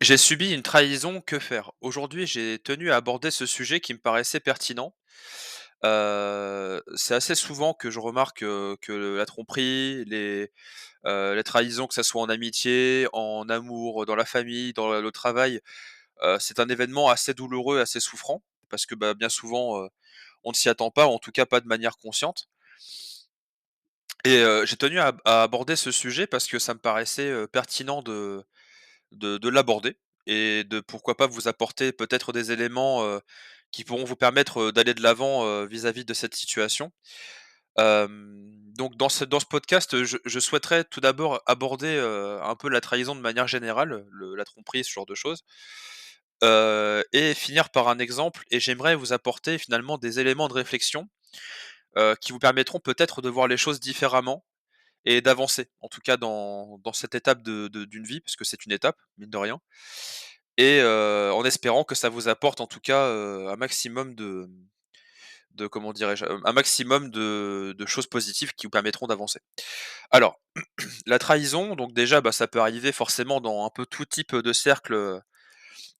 J'ai subi une trahison, que faire? Aujourd'hui, j'ai tenu à aborder ce sujet qui me paraissait pertinent. C'est assez souvent que je remarque, que la tromperie, les trahisons, que ça soit en amitié, en amour, dans la famille, dans le travail, c'est un événement assez douloureux, assez souffrant parce que, bah, bien souvent, on ne s'y attend pas, en tout cas pas de manière consciente et j'ai tenu à aborder ce sujet parce que ça me paraissait, pertinent de l'aborder et de pourquoi pas vous apporter peut-être des éléments, qui pourront vous permettre, d'aller de l'avant, vis-à-vis de cette situation. Donc dans ce podcast, je souhaiterais tout d'abord aborder, un peu la trahison de manière générale, la tromperie, ce genre de choses, et finir par un exemple et j'aimerais vous apporter finalement des éléments de réflexion, qui vous permettront peut-être de voir les choses différemment et d'avancer, en tout cas dans cette étape d'une vie, parce que c'est une étape, mine de rien et en espérant que ça vous apporte en tout cas, un maximum de comment dirais-je? Un maximum de choses positives qui vous permettront d'avancer. Alors, la trahison, donc déjà, bah, ça peut arriver forcément dans un peu tout type de cercle,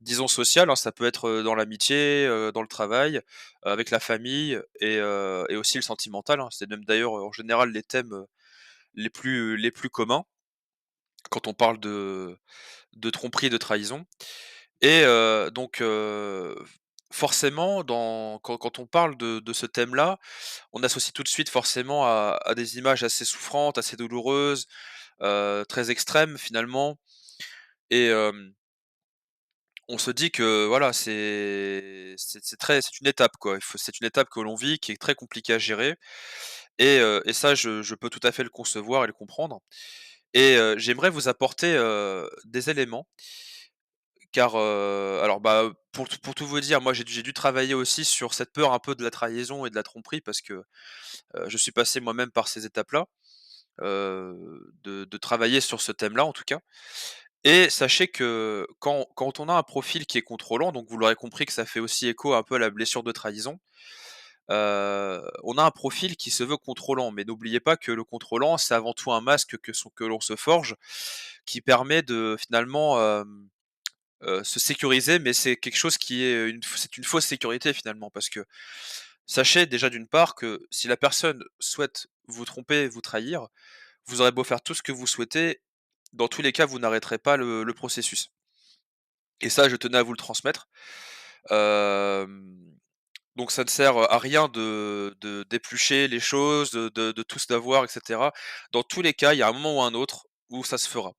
disons social, hein. Ça peut être, dans l'amitié, dans le travail, avec la famille et aussi le sentimental, hein. C'est même d'ailleurs, en général les thèmes, les plus communs quand on parle de tromperie et de trahison et forcément quand on parle de ce thème-là, on associe tout de suite forcément à des images assez souffrantes, assez douloureuses, très extrêmes finalement et on se dit que voilà, c'est une étape quoi. C'est une étape que l'on vit, qui est très compliquée à gérer et ça je peux tout à fait le concevoir et le comprendre et j'aimerais vous apporter, des éléments car, alors, bah, pour tout vous dire, moi j'ai dû travailler aussi sur cette peur un peu de la trahison et de la tromperie parce que, je suis passé moi-même par ces étapes-là, de travailler sur ce thème-là en tout cas et sachez que quand on a un profil qui est contrôlant, donc vous l'aurez compris que ça fait aussi écho un peu à la blessure de trahison, on a un profil qui se veut contrôlant, mais n'oubliez pas que le contrôlant, c'est avant tout un masque que l'on se forge, qui permet de finalement, se sécuriser, mais c'est quelque chose qui est, c'est une fausse sécurité finalement. Parce que sachez déjà d'une part que si la personne souhaite vous tromper, vous trahir, vous aurez beau faire tout ce que vous souhaitez, dans tous les cas, vous n'arrêterez pas le processus et ça, je tenais à vous le transmettre. Hem, donc ça ne sert à rien de d'éplucher les choses, de tout savoir et cetera. Dans tous les cas, il y a un moment ou un autre où ça se fera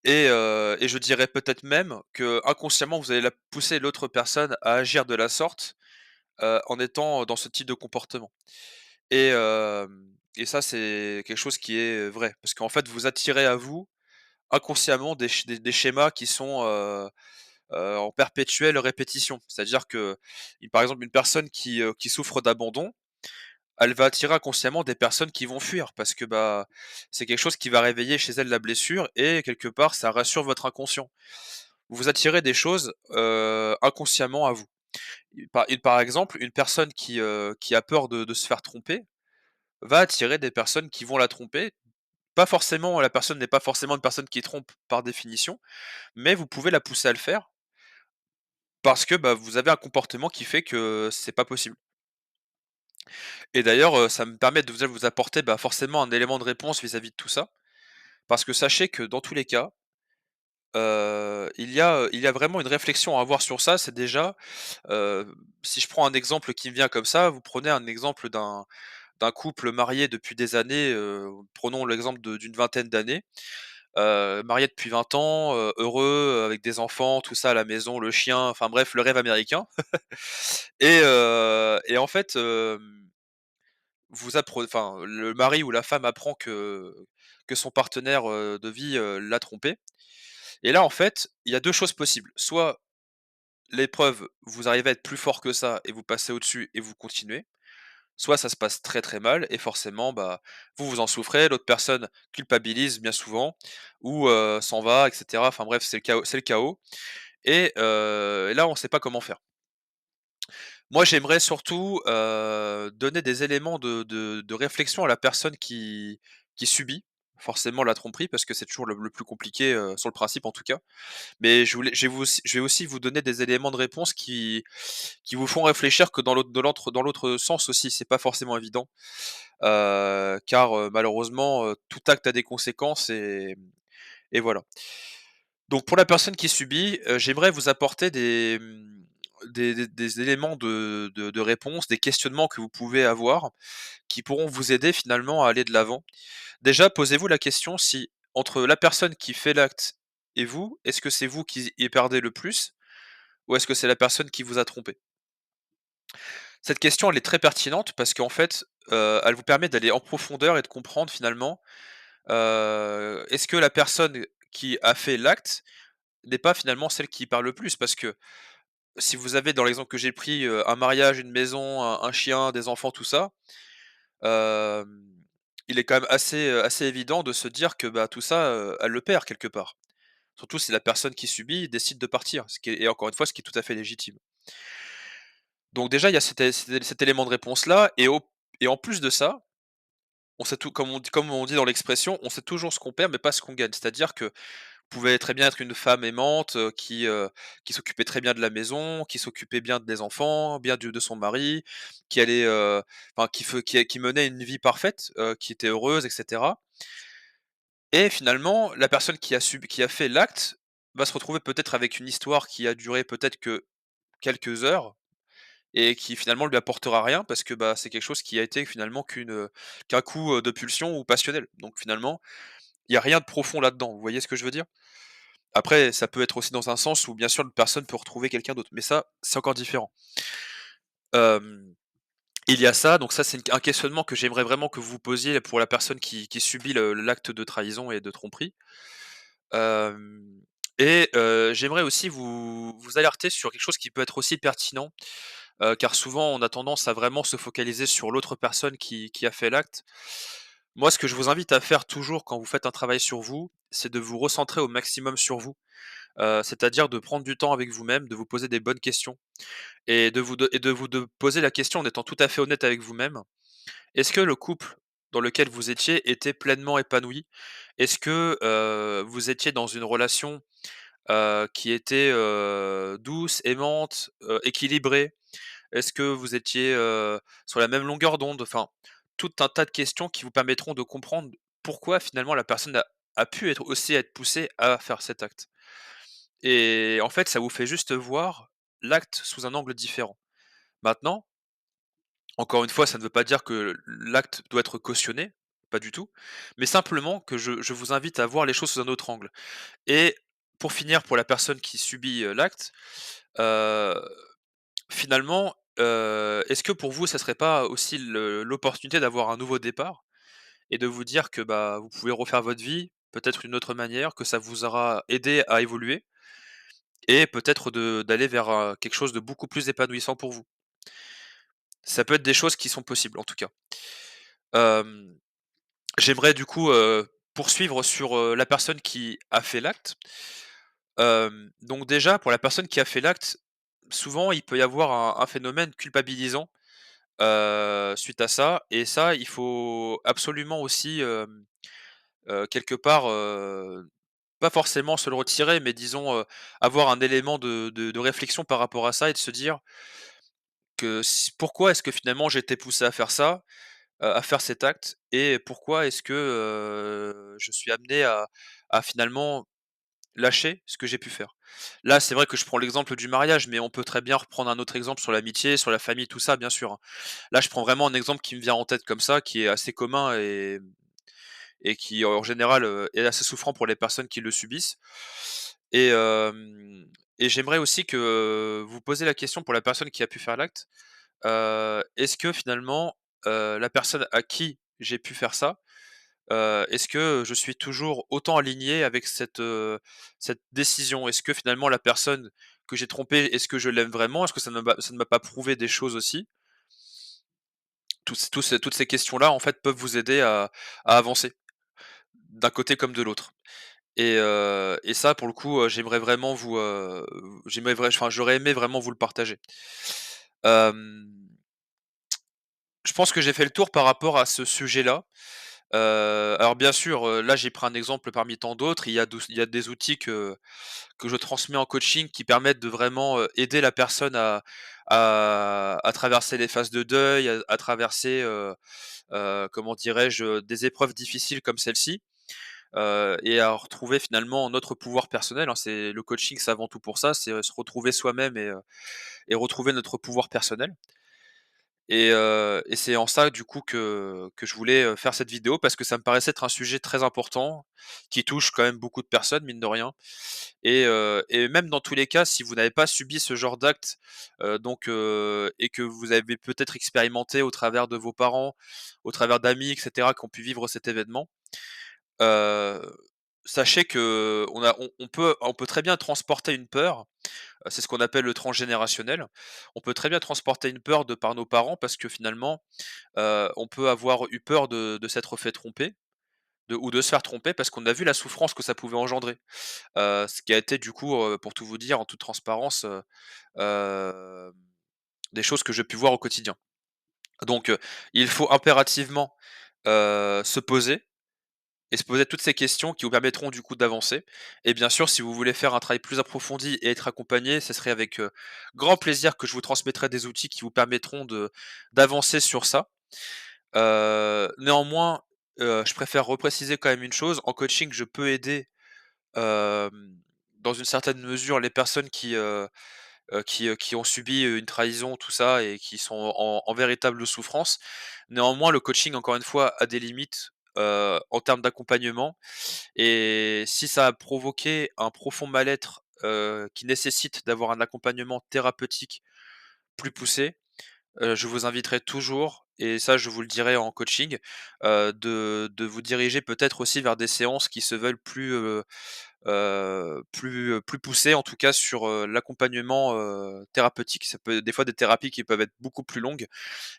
et je dirais peut-être même que inconsciemment, vous allez la pousser l'autre personne à agir de la sorte, en étant dans ce type de comportement et ça, c'est quelque chose qui est vrai. Parce qu'en fait, vous attirez à vous, inconsciemment, des schémas qui sont, en perpétuelle répétition. C'est-à-dire que, par exemple, une personne qui souffre d'abandon, elle va attirer inconsciemment des personnes qui vont fuir parce que, bah, c'est quelque chose qui va réveiller chez elle la blessure et quelque part, ça rassure votre inconscient. Vous attirez des choses, inconsciemment à vous. Par exemple, une personne qui a peur de se faire tromper, va attirer des personnes qui vont la tromper. Pas forcément la personne n'est pas forcément une personne qui trompe par définition, mais vous pouvez la pousser à le faire parce que, bah, vous avez un comportement qui fait que c'est pas possible et d'ailleurs, ça me permet de vous apporter, bah, forcément un élément de réponse vis-à-vis de tout ça. Parce que sachez que dans tous les cas, il y a vraiment une réflexion à avoir sur ça. C'est déjà, heu, si je prends un exemple qui me vient comme ça, vous prenez un exemple d'un couple marié depuis des années, prenons l'exemple d'une vingtaine d'années, mariés depuis 20 ans, heureux, avec des enfants, tout ça à la maison, le chien, enfin bref, le rêve américain et en fait, le mari ou la femme apprend que son partenaire, de vie, l'a trompé et là, en fait, il y a 2 choses possibles. Soit l'épreuve, vous arrivez à être plus fort que ça et vous passez au-dessus et vous continuez. Soit ça se passe très, très mal et forcément, bah, vous en souffrez, l'autre personne culpabilise bien souvent ou s'en va et cetera. Enfin bref, c'est le chaos et là, on ne sait pas comment faire. Moi, j'aimerais surtout, donner des éléments de réflexion à la personne qui subit. forcément la tromperie parce que c'est toujours le plus compliqué, sur le principe en tout cas. Mais je vais aussi vous donner des éléments de réponse qui vous font réfléchir que dans l'autre sens aussi, c'est pas forcément évident. Car, malheureusement, tout acte a des conséquences et voilà. Donc pour la personne qui subit, j'aimerais vous apporter des éléments de réponse, des questionnements que vous pouvez avoir, qui pourront vous aider finalement à aller de l'avant. Déjà, posez-vous la question si entre la personne qui fait l'acte et vous, est-ce que c'est vous qui y perdez le plus? Ou est-ce que c'est la personne qui vous a trompé? Cette question, elle est très pertinente parce qu'en fait, elle vous permet d'aller en profondeur et de comprendre finalement, est-ce que la personne qui a fait l'acte n'est pas finalement celle qui parle le plus? Parce que si vous avez dans l'exemple que j'ai pris, un mariage, une maison, un chien, des enfants, tout ça, hem, il est quand même assez évident de se dire que, bah, tout ça, elle le perd quelque part. Surtout si la personne qui subit décide de partir, ce qui est et encore une fois, ce qui est tout à fait légitime. Donc déjà, il y a cet élément de réponse-là et en plus de ça, on sait tout comme on dit dans l'expression, on sait toujours ce qu'on perd, mais pas ce qu'on gagne. C'est-à-dire que vous pouvez très bien être une femme aimante, qui s'occupait très bien de la maison, qui s'occupait bien des enfants, bien du de son mari, qui allait, enfin qui menait une vie parfaite, qui était heureuse et cetera et finalement, la personne qui a fait l'acte va se retrouver peut-être avec une histoire qui a duré peut-être que quelques heures et qui finalement lui apportera rien parce que, bah, c'est quelque chose qui a été finalement qu'un coup, de pulsion ou passionnel. Donc finalement, il y a rien de profond là-dedans. Vous voyez ce que je veux dire? Après, ça peut être aussi dans un sens où bien sûr une personne peut retrouver quelqu'un d'autre, mais ça, c'est encore différent. Hem, il y a ça, donc ça c'est un questionnement que j'aimerais vraiment que vous vous posiez pour la personne qui subit l'acte de trahison et de tromperie. Hem et j'aimerais aussi vous alerter sur quelque chose qui peut être aussi pertinent, car souvent on a tendance à vraiment se focaliser sur l'autre personne qui a fait l'acte. Moi, ce que je vous invite à faire toujours quand vous faites un travail sur vous, c'est de vous recentrer au maximum sur vous. C'est-à-dire de prendre du temps avec vous-même, de vous poser des bonnes questions et de poser la question en étant tout à fait honnête avec vous-même. Est-ce que le couple dans lequel vous étiez était pleinement épanoui? Est-ce que, vous étiez dans une relation, qui était, douce, aimante, équilibrée? Est-ce que vous étiez, sur la même longueur d'onde? Enfin, tout un tas de questions qui vous permettront de comprendre pourquoi finalement la personne a pu être poussée à faire cet acte. Et en fait, ça vous fait juste voir l'acte sous un angle différent. Maintenant, encore une fois, ça ne veut pas dire que l'acte doit être cautionné, pas du tout, mais simplement que je vous invite à voir les choses sous un autre angle. Et pour finir, pour la personne qui subit, l'acte, heu, finalement, est-ce que pour vous, ça serait pas aussi l'opportunité d'avoir un nouveau départ? Et de vous dire que, bah, vous pouvez refaire votre vie, peut-être d'une autre manière, que ça vous aura aidé à évoluer et peut-être d'aller vers, quelque chose de beaucoup plus épanouissant pour vous. Ça peut être des choses qui sont possibles, en tout cas. Hem, j'aimerais du coup, poursuivre sur, la personne qui a fait l'acte. Donc déjà, pour la personne qui a fait l'acte, souvent, il peut y avoir un phénomène culpabilisant, suite à ça et ça, il faut absolument aussi, quelque part, pas forcément se le retirer, mais disons, avoir un élément de réflexion par rapport à ça et de se dire que pourquoi est-ce que finalement j'ai été poussé à faire ça, à faire cet acte et pourquoi est-ce que, je suis amené à finalement lâcher ce que j'ai pu faire. Là, c'est vrai que je prends l'exemple du mariage, mais on peut très bien reprendre un autre exemple sur l'amitié, sur la famille, tout ça, bien sûr, hein. Là, je prends vraiment un exemple qui me vient en tête comme ça, qui est assez commun et qui, en général, est assez souffrant pour les personnes qui le subissent et j'aimerais aussi que vous posiez la question pour la personne qui a pu faire l'acte, est-ce que finalement, la personne à qui j'ai pu faire ça, est-ce que je suis toujours autant aligné avec cette décision? Est-ce que finalement la personne que j'ai trompée, est-ce que je l'aime vraiment? Est-ce que ça ne m'a pas prouvé des choses aussi? Toutes ces questions-là, en fait, peuvent vous aider à avancer, d'un côté comme de l'autre et ça, pour le coup, j'aurais aimé vraiment vous le partager. Hem, je pense que j'ai fait le tour par rapport à ce sujet-là. Alors bien sûr, là j'ai pris un exemple parmi tant d'autres. Il y a des outils que je transmets en coaching qui permettent de vraiment, aider la personne à traverser les phases de deuil, à traverser, comment dirais-je, des épreuves difficiles comme celle-ci, et à retrouver finalement notre pouvoir personnel, hein. C'est le coaching, c'est avant tout pour ça, c'est, se retrouver soi-même et retrouver notre pouvoir personnel. Et c'est en ça du coup que je voulais, faire cette vidéo parce que ça me paraissait être un sujet très important, qui touche quand même beaucoup de personnes mine de rien. Et même dans tous les cas, si vous n'avez pas subi ce genre d'acte, et que vous avez peut-être expérimenté au travers de vos parents, au travers d'amis et cetera qui ont pu vivre cet événement, heu, sachez qu'on peut très bien transporter une peur. C'est ce qu'on appelle le transgénérationnel. On peut très bien transporter une peur de par nos parents parce que finalement, on peut avoir eu peur de s'être fait tromper, ou de se faire tromper parce qu'on a vu la souffrance que ça pouvait engendrer. Ce qui a été du coup, pour tout vous dire en toute transparence, hem, des choses que j'ai pu voir au quotidien. Donc, il faut impérativement, se poser et se poser toutes ces questions qui vous permettront du coup d'avancer. Et bien sûr, si vous voulez faire un travail plus approfondi et être accompagné, ce serait avec, grand plaisir que je vous transmettrai des outils qui vous permettront de d'avancer sur ça. Néanmoins, je préfère repréciser quand même une chose, en coaching, je peux aider, hem, dans une certaine mesure les personnes qui ont subi, une trahison, tout ça et qui sont en véritable souffrance. Néanmoins, le coaching, encore une fois, a des limites, en termes d'accompagnement, et si ça a provoqué un profond mal-être, qui nécessite d'avoir un accompagnement thérapeutique plus poussé, je vous inviterai toujours, et ça je vous le dirai en coaching, de vous diriger peut-être aussi vers des séances qui se veulent plus poussées, en tout cas sur, l'accompagnement, thérapeutique. Ça peut des fois des thérapies qui peuvent être beaucoup plus longues,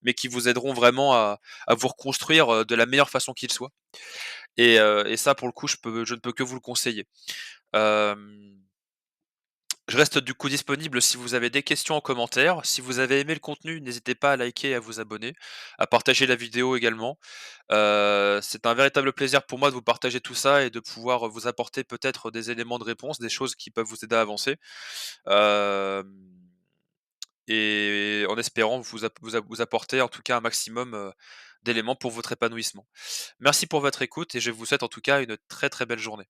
mais qui vous aideront vraiment à vous reconstruire, de la meilleure façon qu'il soit, et ça pour le coup je ne peux que vous le conseiller. Hem Je reste du coup disponible si vous avez des questions en commentaire. Si vous avez aimé le contenu, n'hésitez pas à liker et à vous abonner, à partager la vidéo également. C'est un véritable plaisir pour moi de vous partager tout ça et de pouvoir vous apporter peut-être des éléments de réponse, des choses qui peuvent vous aider à avancer. Hem Et en espérant vous apporter en tout cas un maximum, d'éléments pour votre épanouissement. Merci pour votre écoute et je vous souhaite en tout cas une très, très belle journée.